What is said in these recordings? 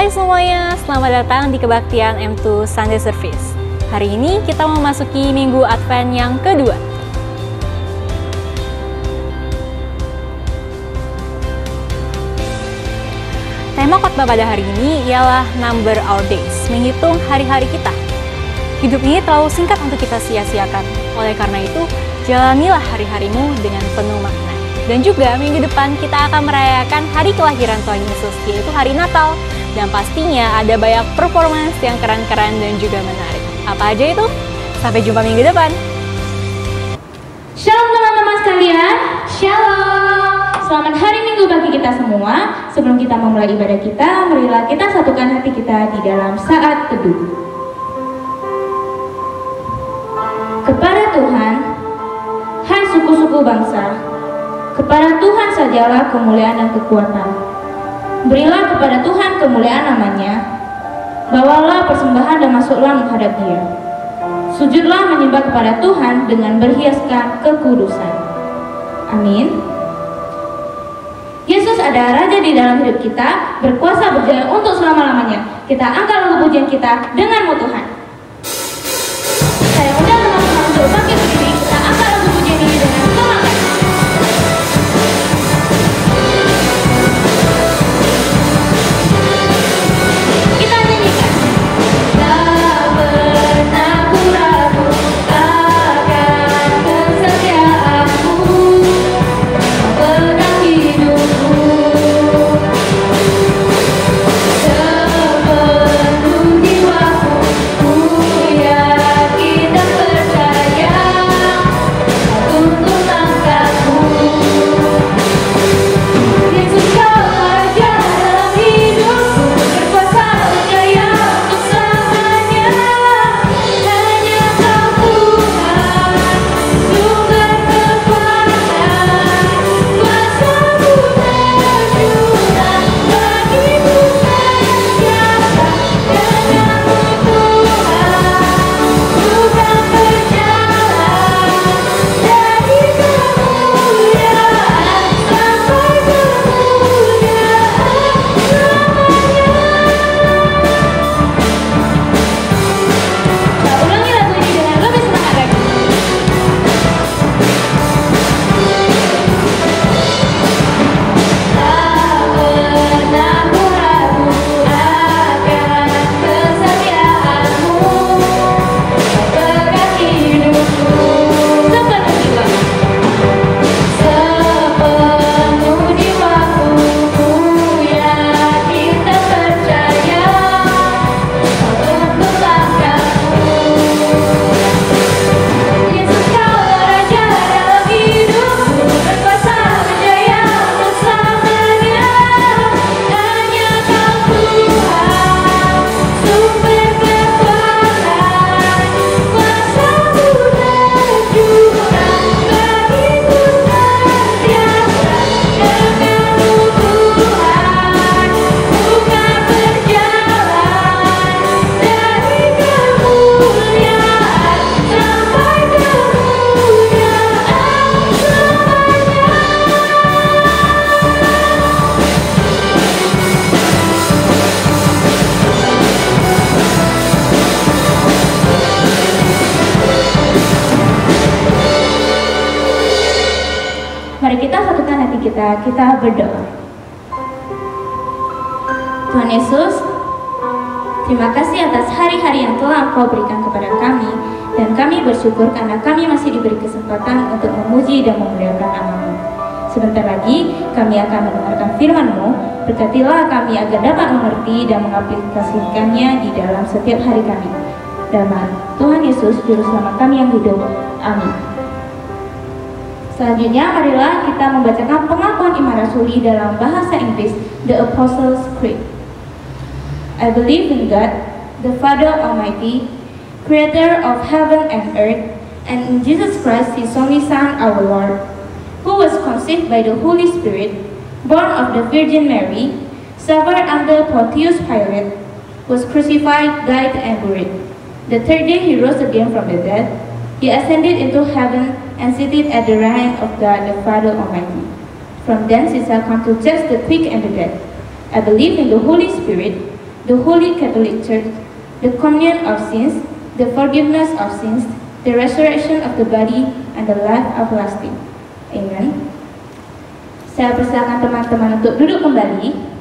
Hai semuanya, selamat datang di kebaktian M2 Sunday Service. Hari ini kita memasuki minggu Advent yang kedua. Tema khotbah pada hari ini ialah Number Our Days, menghitung hari-hari kita. Hidup ini terlalu singkat untuk kita sia-siakan. Oleh karena itu, jalanilah hari-harimu dengan penuh makna. Dan juga minggu depan kita akan merayakan hari kelahiran Tuhan Yesus, yaitu hari Natal. Dan pastinya ada banyak performance yang keren-keren dan juga menarik. Apa aja itu? Sampai jumpa minggu depan. Shalom teman-teman sekalian. Shalom. Selamat hari Minggu bagi kita semua. Sebelum kita memulai ibadah kita, marilah kita satukan hati kita di dalam saat teduh. Kepada Tuhan, hai suku-suku bangsa, kepada Tuhan sajalah kemuliaan dan kekuatan. Berilah kepada Tuhan kemuliaan namanya. Bawalah persembahan dan masuklah menghadap Dia. Sujudlah menyembah kepada Tuhan dengan berhiaskan kekudusan. Amin. Yesus ada Raja di dalam hidup kita, berkuasa berjaya untuk selama-lamanya. Kita angkat lagu pujian kita dengan Tuhan. Saya undang teman-teman untuk bangkit berdiri. Kita angkat lagu pujian ini dengan semangat. Kita berdoa. Tuhan Yesus, terima kasih atas hari-hari yang telah Engkau berikan kepada kami, dan kami bersyukur karena kami masih diberi kesempatan untuk memuji dan memuliakan nama-Mu. Sebentar lagi kami akan mendengarkan firman-Mu. Berkatilah kami agar dapat mengerti dan mengaplikasikannya di dalam setiap hari kami. Dalam Tuhan Yesus, Juru Selamat kami yang hidup. Amin. Selanjutnya, marilah kita membacakan pengakuan iman rasuli dalam bahasa Inggris, The Apostles' Creed. I believe in God, the Father Almighty, Creator of heaven and earth, and in Jesus Christ, His only Son, our Lord, who was conceived by the Holy Spirit, born of the Virgin Mary, suffered under Pontius Pilate, was crucified, died, and buried. The third day He rose again from the dead. He ascended into heaven and seated at the right hand of God the Father Almighty. From thence He shall come to judge the quick and the dead. I believe in the Holy Spirit, the Holy Catholic Church, the communion of sins, the forgiveness of sins, the resurrection of the body, and the life everlasting. Amen. Saya persilakan teman-teman untuk duduk kembali.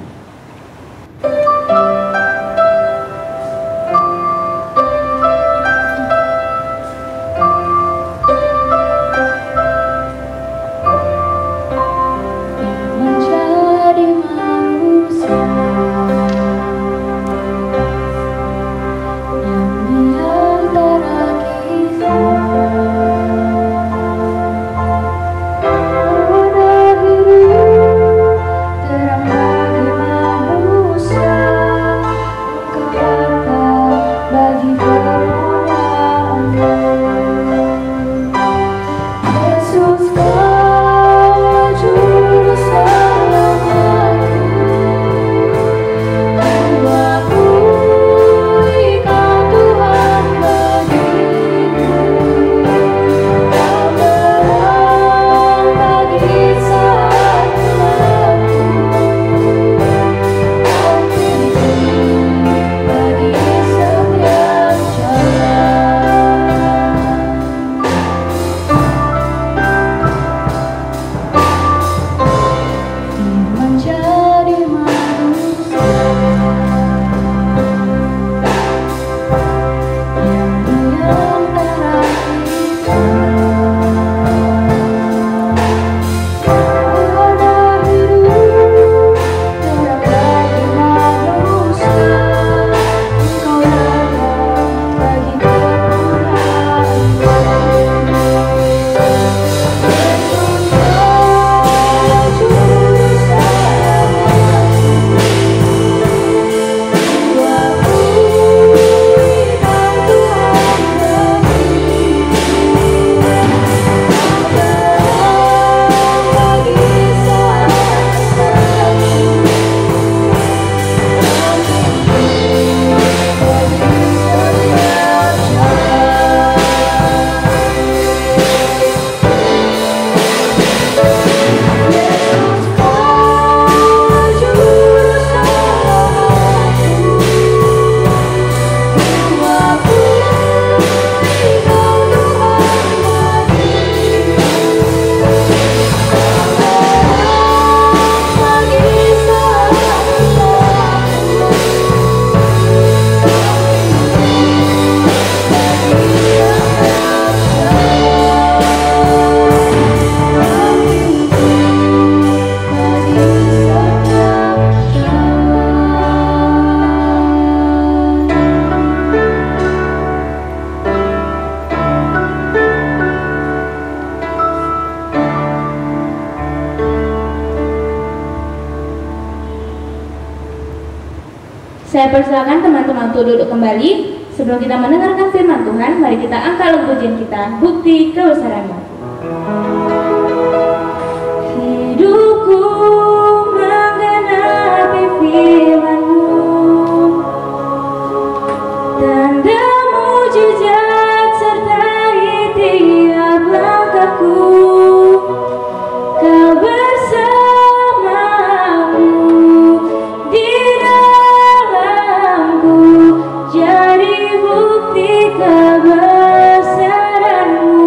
Saya persilakan teman-teman untuk duduk kembali. Sebelum kita mendengarkan firman Tuhan, mari kita angkat lagu pujian kita, Bukti Kebesaran-Mu. Hidupku menggenapi firman-Mu, tanda mujizat sertai tiap langkahku. Kau bersamamu di dalamku, jadi bukti kebesaran-Mu.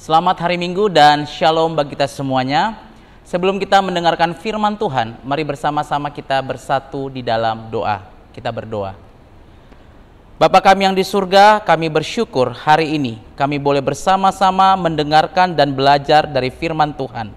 Selamat hari Minggu dan shalom bagi kita semuanya. Sebelum kita mendengarkan firman Tuhan, mari bersama-sama kita bersatu di dalam doa. Kita berdoa. Bapa kami yang di surga, kami bersyukur hari ini kami boleh bersama-sama mendengarkan dan belajar dari firman Tuhan.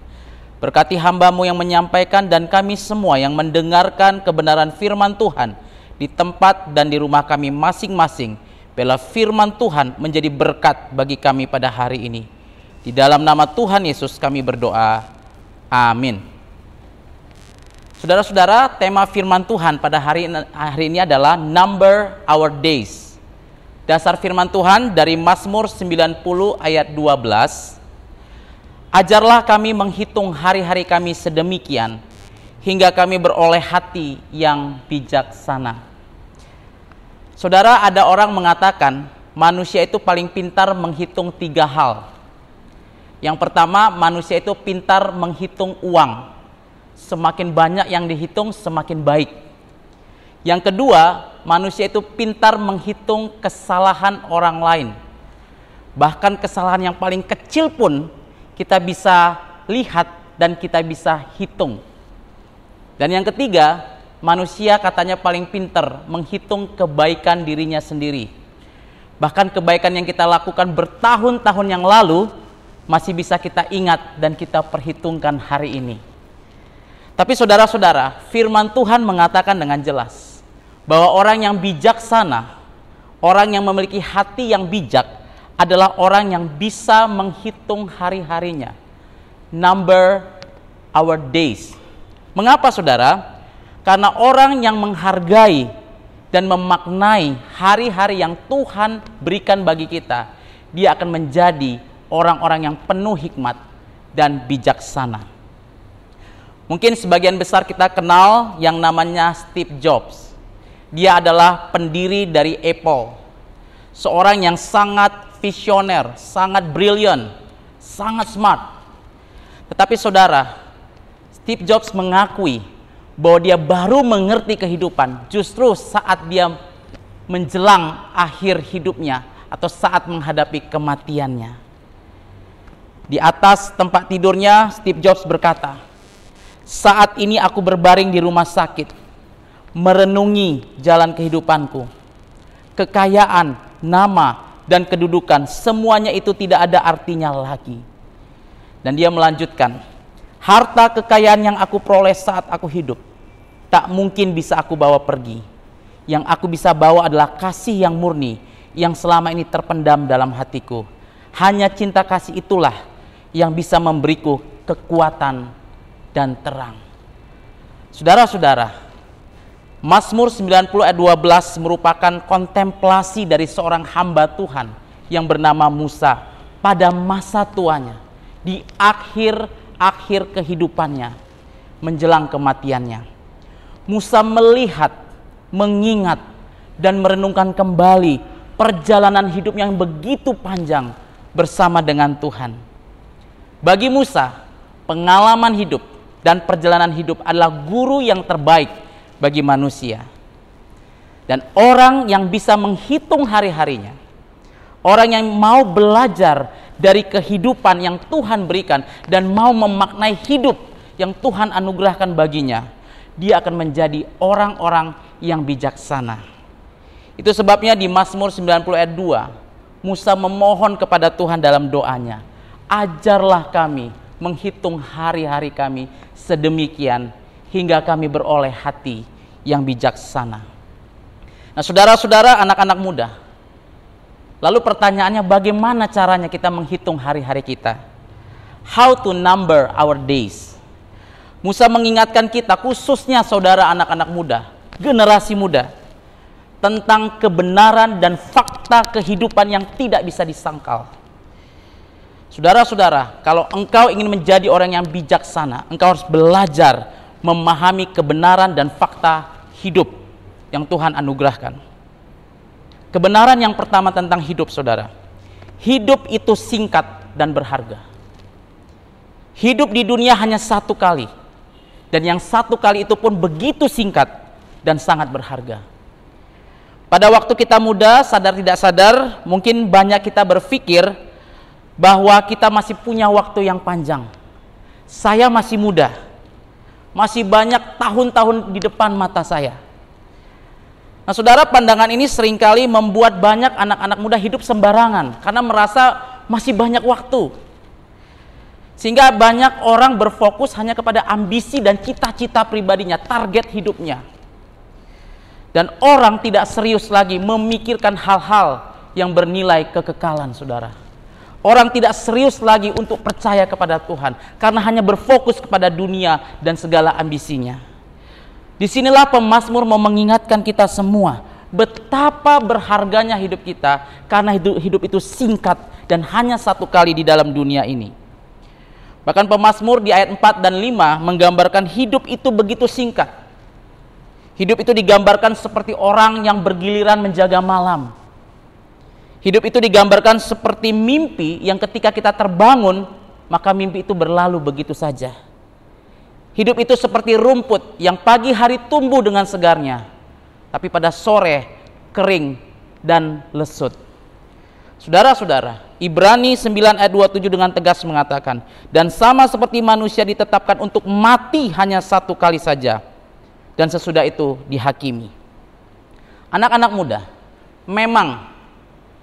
Berkati hamba-Mu yang menyampaikan dan kami semua yang mendengarkan kebenaran firman Tuhan di tempat dan di rumah kami masing-masing. Biarlah firman Tuhan menjadi berkat bagi kami pada hari ini. Di dalam nama Tuhan Yesus kami berdoa. Amin. Saudara-saudara, tema firman Tuhan pada hari ini adalah Number Our Days. Dasar firman Tuhan dari Mazmur 90 ayat 12. Ajarlah kami menghitung hari-hari kami sedemikian, hingga kami beroleh hati yang bijaksana. Saudara, ada orang mengatakan manusia itu paling pintar menghitung 3 hal. Yang pertama, manusia itu pintar menghitung uang. Semakin banyak yang dihitung, semakin baik. Yang kedua, manusia itu pintar menghitung kesalahan orang lain. Bahkan kesalahan yang paling kecil pun kita bisa lihat dan kita bisa hitung. Dan yang ketiga, manusia katanya paling pintar menghitung kebaikan dirinya sendiri. Bahkan kebaikan yang kita lakukan bertahun-tahun yang lalu masih bisa kita ingat dan kita perhitungkan hari ini. Tapi saudara-saudara, firman Tuhan mengatakan dengan jelas bahwa orang yang bijaksana, orang yang memiliki hati yang bijak adalah orang yang bisa menghitung hari-harinya. Number our days. Mengapa saudara? Karena orang yang menghargai dan memaknai hari-hari yang Tuhan berikan bagi kita, dia akan menjadi orang-orang yang penuh hikmat dan bijaksana. Mungkin sebagian besar kita kenal yang namanya Steve Jobs. Dia adalah pendiri dari Apple. Seorang yang sangat visioner, sangat brilliant, sangat smart. Tetapi saudara, Steve Jobs mengakui bahwa dia baru mengerti kehidupan justru saat dia menjelang akhir hidupnya atau saat menghadapi kematiannya. Di atas tempat tidurnya, Steve Jobs berkata, "Saat ini aku berbaring di rumah sakit, merenungi jalan kehidupanku. Kekayaan, nama, dan kedudukan, semuanya itu tidak ada artinya lagi." Dan dia melanjutkan, "Harta kekayaan yang aku peroleh saat aku hidup, tak mungkin bisa aku bawa pergi. Yang aku bisa bawa adalah kasih yang murni, yang selama ini terpendam dalam hatiku. Hanya cinta kasih itulah yang bisa memberiku kekuatan dan terang." Saudara-saudara, Mazmur 90 ayat 12 merupakan kontemplasi dari seorang hamba Tuhan yang bernama Musa pada masa tuanya, di akhir kehidupannya, menjelang kematiannya. Musa melihat, mengingat, dan merenungkan kembali perjalanan hidup yang begitu panjang bersama dengan Tuhan. Bagi Musa, pengalaman hidup dan perjalanan hidup adalah guru yang terbaik bagi manusia. Dan orang yang bisa menghitung hari-harinya, orang yang mau belajar dari kehidupan yang Tuhan berikan dan mau memaknai hidup yang Tuhan anugerahkan baginya, dia akan menjadi orang-orang yang bijaksana. Itu sebabnya di Mazmur 90 ayat 2, Musa memohon kepada Tuhan dalam doanya, "Ajarlah kami menghitung hari-hari kami sedemikian, hingga kami beroleh hati yang bijaksana." Nah, saudara-saudara, anak-anak muda, lalu pertanyaannya, bagaimana caranya kita menghitung hari-hari kita? How to number our days? Musa mengingatkan kita, khususnya saudara anak-anak muda, generasi muda, tentang kebenaran dan fakta kehidupan yang tidak bisa disangkal. Saudara-saudara, kalau engkau ingin menjadi orang yang bijaksana, engkau harus belajar memahami kebenaran dan fakta hidup yang Tuhan anugerahkan. Kebenaran yang pertama tentang hidup, saudara. Hidup itu singkat dan berharga. Hidup di dunia hanya satu kali. Dan yang satu kali itu pun begitu singkat dan sangat berharga. Pada waktu kita muda, sadar tidak sadar, mungkin banyak kita berpikir bahwa kita masih punya waktu yang panjang. Saya masih muda, masih banyak tahun-tahun di depan mata saya. Nah saudara, pandangan ini seringkali membuat banyak anak-anak muda hidup sembarangan karena merasa masih banyak waktu. Sehingga banyak orang berfokus hanya kepada ambisi dan cita-cita pribadinya, target hidupnya. Dan orang tidak serius lagi memikirkan hal-hal yang bernilai kekekalan, saudara. Orang tidak serius lagi untuk percaya kepada Tuhan karena hanya berfokus kepada dunia dan segala ambisinya. Disinilah pemazmur mau mengingatkan kita semua betapa berharganya hidup kita, karena hidup itu singkat dan hanya satu kali di dalam dunia ini. Bahkan pemazmur di ayat 4 dan 5 menggambarkan hidup itu begitu singkat. Hidup itu digambarkan seperti orang yang bergiliran menjaga malam. Hidup itu digambarkan seperti mimpi yang ketika kita terbangun, maka mimpi itu berlalu begitu saja. Hidup itu seperti rumput yang pagi hari tumbuh dengan segarnya, tapi pada sore kering dan lesut. Saudara-saudara, Ibrani 9 ayat 27 dengan tegas mengatakan, dan sama seperti manusia ditetapkan untuk mati hanya satu kali saja, dan sesudah itu dihakimi. Anak-anak muda, memang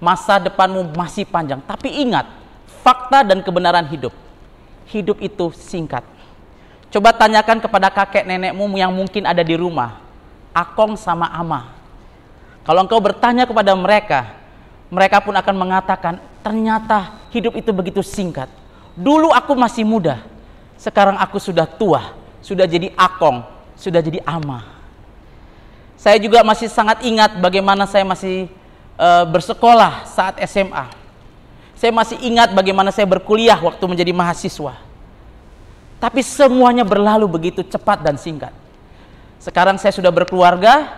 masa depanmu masih panjang, tapi ingat, fakta dan kebenaran hidup. Hidup itu singkat. Coba tanyakan kepada kakek nenekmu yang mungkin ada di rumah, akong sama ama. Kalau engkau bertanya kepada mereka, mereka pun akan mengatakan, ternyata hidup itu begitu singkat. Dulu aku masih muda, sekarang aku sudah tua, sudah jadi akong, sudah jadi ama. Saya juga masih sangat ingat bagaimana saya masih bersekolah saat SMA. Saya masih ingat bagaimana saya berkuliah waktu menjadi mahasiswa. Tapi semuanya berlalu begitu cepat dan singkat. Sekarang saya sudah berkeluarga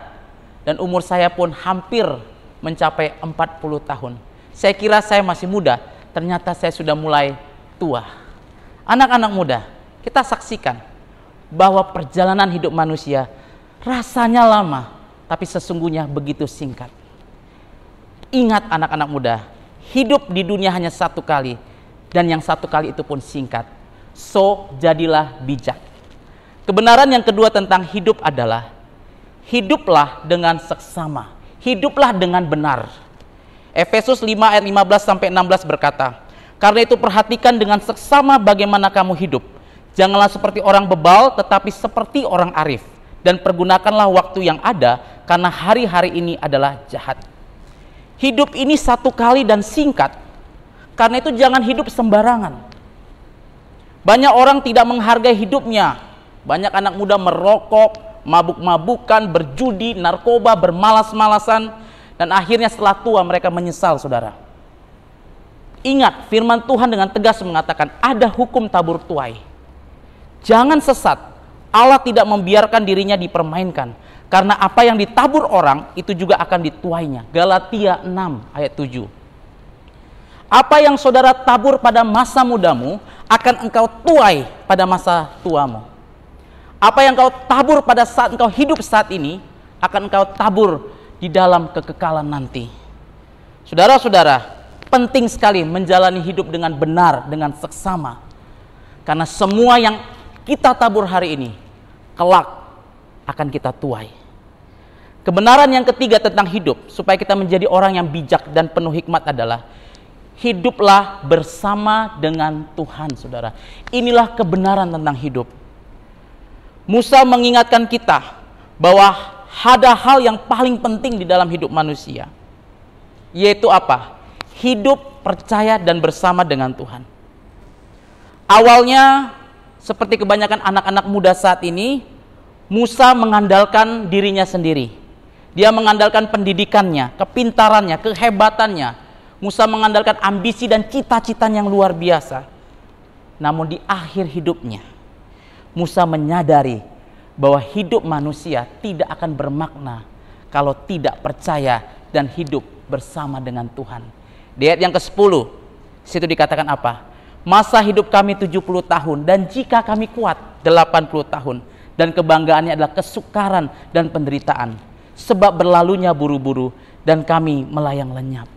dan umur saya pun hampir mencapai 40 tahun. Saya kira saya masih muda, ternyata saya sudah mulai tua. Anak-anak muda, kita saksikan bahwa perjalanan hidup manusia rasanya lama, tapi sesungguhnya begitu singkat. Ingat anak-anak muda, hidup di dunia hanya satu kali, dan yang satu kali itu pun singkat. So, jadilah bijak. Kebenaran yang kedua tentang hidup adalah, hiduplah dengan seksama, hiduplah dengan benar. Efesus 5 ayat 15 sampai 16 berkata, karena itu perhatikan dengan seksama bagaimana kamu hidup. Janganlah seperti orang bebal, tetapi seperti orang arif. Dan pergunakanlah waktu yang ada, karena hari-hari ini adalah jahat. Hidup ini satu kali dan singkat, karena itu jangan hidup sembarangan. Banyak orang tidak menghargai hidupnya. Banyak anak muda merokok, mabuk-mabukan, berjudi, narkoba, bermalas-malasan, dan akhirnya setelah tua mereka menyesal, saudara. Ingat, firman Tuhan dengan tegas mengatakan ada hukum tabur tuai. Jangan sesat. Allah tidak membiarkan dirinya dipermainkan, karena apa yang ditabur orang itu juga akan dituainya. Galatia 6 ayat 7. Apa yang saudara tabur pada masa mudamu akan engkau tuai pada masa tuamu. Apa yang engkau tabur pada saat engkau hidup saat ini akan engkau tabur di dalam kekekalan nanti. Saudara-saudara, penting sekali menjalani hidup dengan benar, dengan seksama. Karena semua yang kita tabur hari ini, kelak akan kita tuai. Kebenaran yang ketiga tentang hidup, supaya kita menjadi orang yang bijak dan penuh hikmat adalah, hiduplah bersama dengan Tuhan, saudara. Inilah kebenaran tentang hidup. Musa mengingatkan kita bahwa ada hal yang paling penting di dalam hidup manusia, yaitu apa? Hidup, percaya, dan bersama dengan Tuhan. Awalnya, seperti kebanyakan anak-anak muda saat ini, Musa mengandalkan dirinya sendiri. Dia mengandalkan pendidikannya, kepintarannya, kehebatannya. Musa mengandalkan ambisi dan cita-citanya yang luar biasa. Namun di akhir hidupnya, Musa menyadari bahwa hidup manusia tidak akan bermakna kalau tidak percaya dan hidup bersama dengan Tuhan. Di ayat yang ke-10, situ dikatakan apa? Masa hidup kami 70 tahun, dan jika kami kuat 80 tahun. Dan kebanggaannya adalah kesukaran dan penderitaan, sebab berlalunya buru-buru dan kami melayang lenyap.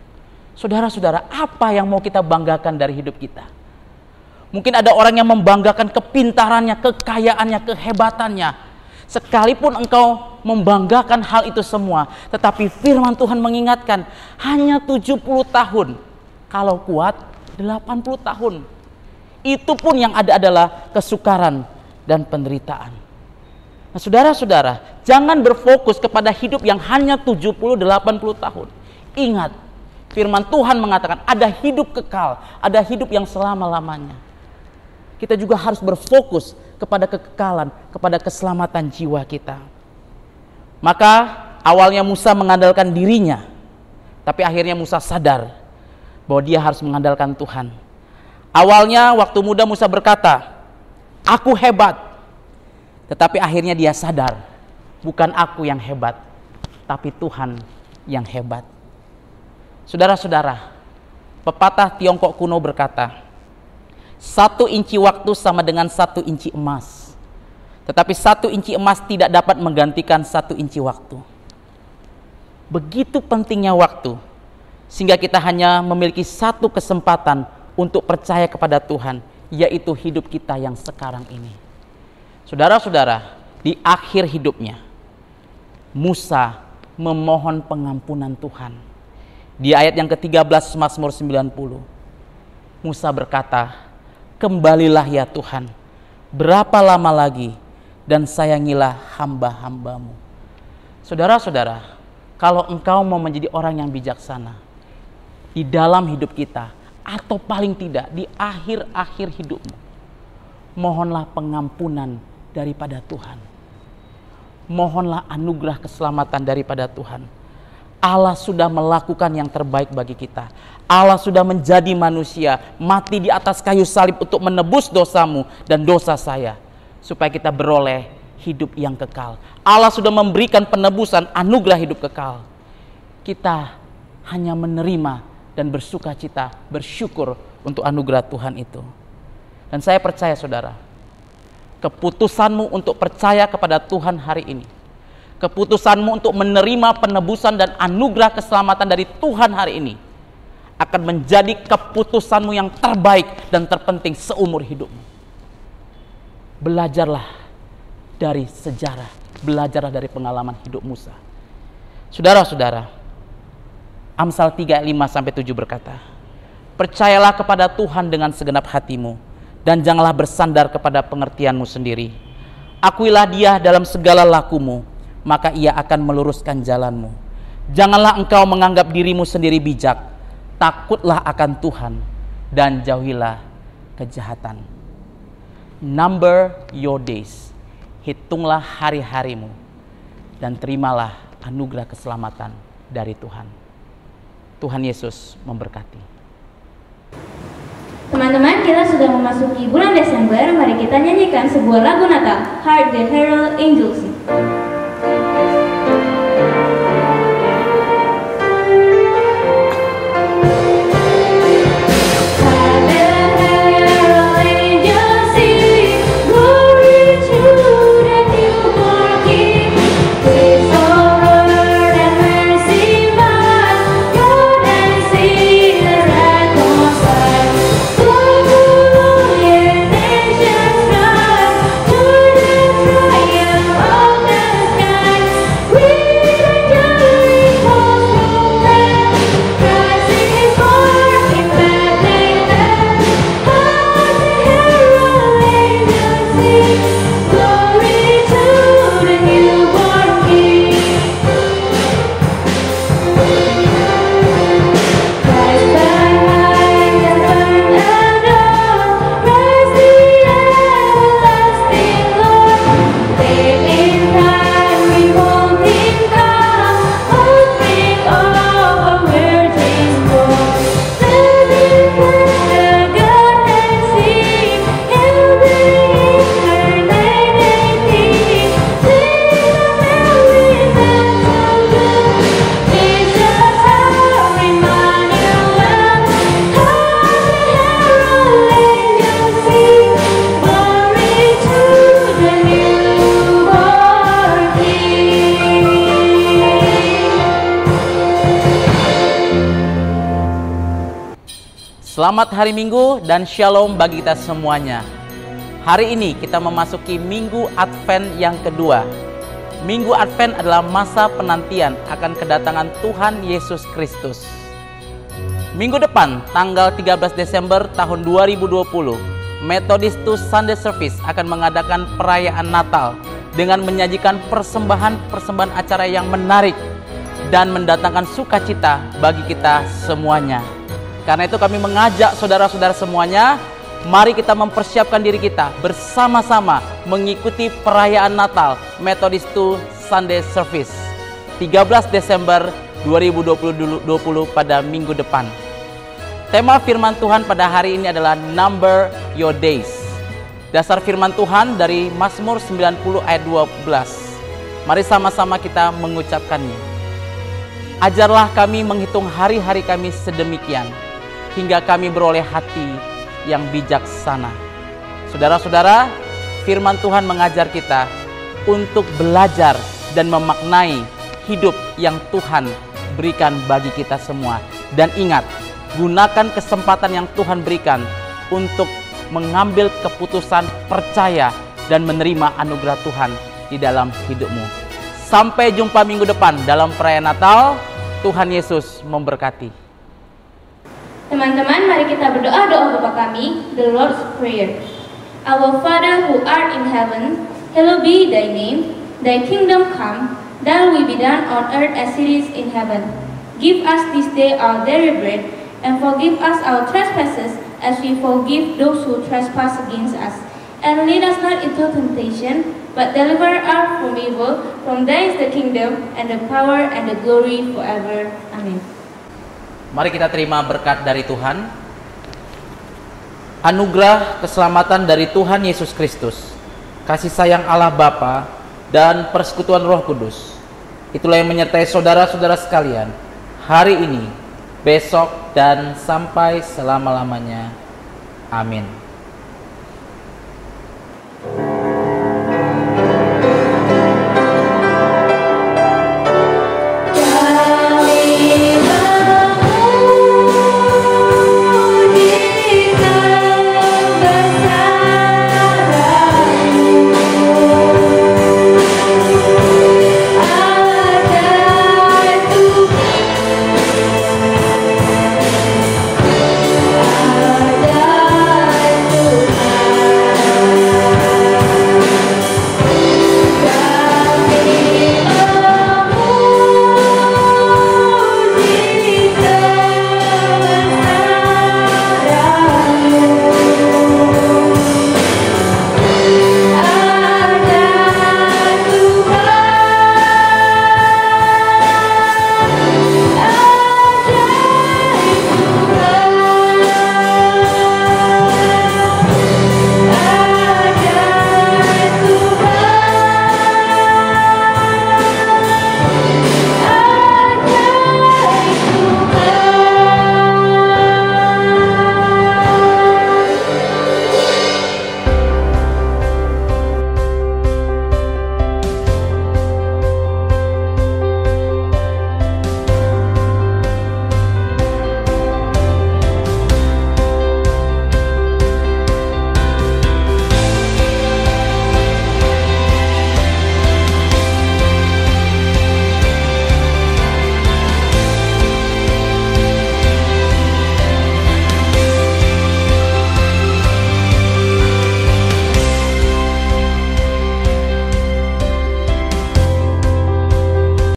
Saudara-saudara, apa yang mau kita banggakan dari hidup kita? Mungkin ada orang yang membanggakan kepintarannya, kekayaannya, kehebatannya. Sekalipun engkau membanggakan hal itu semua, tetapi firman Tuhan mengingatkan, hanya 70 tahun. Kalau kuat, 80 tahun. Itu pun yang ada adalah kesukaran dan penderitaan. Nah, saudara-saudara, jangan berfokus kepada hidup yang hanya 70-80 tahun. Ingat, firman Tuhan mengatakan ada hidup kekal, ada hidup yang selama-lamanya. Kita juga harus berfokus kepada kekekalan, kepada keselamatan jiwa kita. Maka awalnya Musa mengandalkan dirinya, tapi akhirnya Musa sadar bahwa dia harus mengandalkan Tuhan. Awalnya waktu muda Musa berkata, aku hebat. Tetapi akhirnya dia sadar, bukan aku yang hebat, tapi Tuhan yang hebat. Saudara-saudara, pepatah Tiongkok kuno berkata, 1 inci waktu sama dengan 1 inci emas. Tetapi 1 inci emas tidak dapat menggantikan 1 inci waktu. Begitu pentingnya waktu, sehingga kita hanya memiliki satu kesempatan untuk percaya kepada Tuhan, yaitu hidup kita yang sekarang ini. Saudara-saudara, di akhir hidupnya, Musa memohon pengampunan Tuhan. Di ayat yang ke-13 Mazmur 90, Musa berkata, kembalilah ya Tuhan, berapa lama lagi, dan sayangilah hamba-hambamu. Saudara-saudara, kalau engkau mau menjadi orang yang bijaksana di dalam hidup kita, atau paling tidak di akhir-akhir hidupmu, mohonlah pengampunan daripada Tuhan. Mohonlah anugerah keselamatan daripada Tuhan. Allah sudah melakukan yang terbaik bagi kita. Allah sudah menjadi manusia, mati di atas kayu salib untuk menebus dosamu dan dosa saya, supaya kita beroleh hidup yang kekal. Allah sudah memberikan penebusan, anugerah hidup kekal. Kita hanya menerima dan bersukacita, bersyukur untuk anugerah Tuhan itu. Dan saya percaya saudara, keputusanmu untuk percaya kepada Tuhan hari ini, keputusanmu untuk menerima penebusan dan anugerah keselamatan dari Tuhan hari ini, akan menjadi keputusanmu yang terbaik dan terpenting seumur hidupmu. Belajarlah dari sejarah, belajarlah dari pengalaman hidup Musa. Saudara-saudara, Amsal 3, 5-7 berkata, percayalah kepada Tuhan dengan segenap hatimu, dan janganlah bersandar kepada pengertianmu sendiri. Akuilah Dia dalam segala lakumu, maka Ia akan meluruskan jalanmu. Janganlah engkau menganggap dirimu sendiri bijak, takutlah akan Tuhan, dan jauhilah kejahatan. Number your days, hitunglah hari-harimu, dan terimalah anugerah keselamatan dari Tuhan. Tuhan Yesus memberkati. Teman-teman, kita sudah memasuki bulan Desember. Mari kita nyanyikan sebuah lagu Natal, Hark the Herald Angels Sing. Yeah. Selamat hari Minggu dan shalom bagi kita semuanya. Hari ini kita memasuki Minggu Advent yang kedua. Minggu Advent adalah masa penantian akan kedatangan Tuhan Yesus Kristus. Minggu depan, tanggal 13 Desember tahun 2020, Methodistus Sunday Service akan mengadakan perayaan Natal dengan menyajikan persembahan acara yang menarik dan mendatangkan sukacita bagi kita semuanya. Karena itu kami mengajak saudara-saudara semuanya, mari kita mempersiapkan diri kita bersama-sama mengikuti perayaan Natal Methodistus Sunday Service 13 Desember 2020 pada minggu depan. Tema firman Tuhan pada hari ini adalah Number Your Days. Dasar firman Tuhan dari Mazmur 90 ayat 12. Mari sama-sama kita mengucapkannya. Ajarlah kami menghitung hari-hari kami sedemikian, hingga kami beroleh hati yang bijaksana. Saudara-saudara, firman Tuhan mengajar kita untuk belajar dan memaknai hidup yang Tuhan berikan bagi kita semua. Dan ingat, gunakan kesempatan yang Tuhan berikan untuk mengambil keputusan percaya dan menerima anugerah Tuhan di dalam hidupmu. Sampai jumpa minggu depan dalam perayaan Natal. Tuhan Yesus memberkati. Teman-teman, mari kita berdoa doa Bapa kami, the Lord's Prayer. Our Father who art in heaven, hallowed be thy name. Thy kingdom come, thy will be done on earth as it is in heaven. Give us this day our daily bread, and forgive us our trespasses as we forgive those who trespass against us. And lead us not into temptation, but deliver us from evil. From thine is the kingdom, and the power, and the glory forever. Amen. Mari kita terima berkat dari Tuhan. Anugerah keselamatan dari Tuhan Yesus Kristus, kasih sayang Allah Bapa, dan persekutuan Roh Kudus, itulah yang menyertai saudara-saudara sekalian hari ini, besok, dan sampai selama-lamanya. Amin.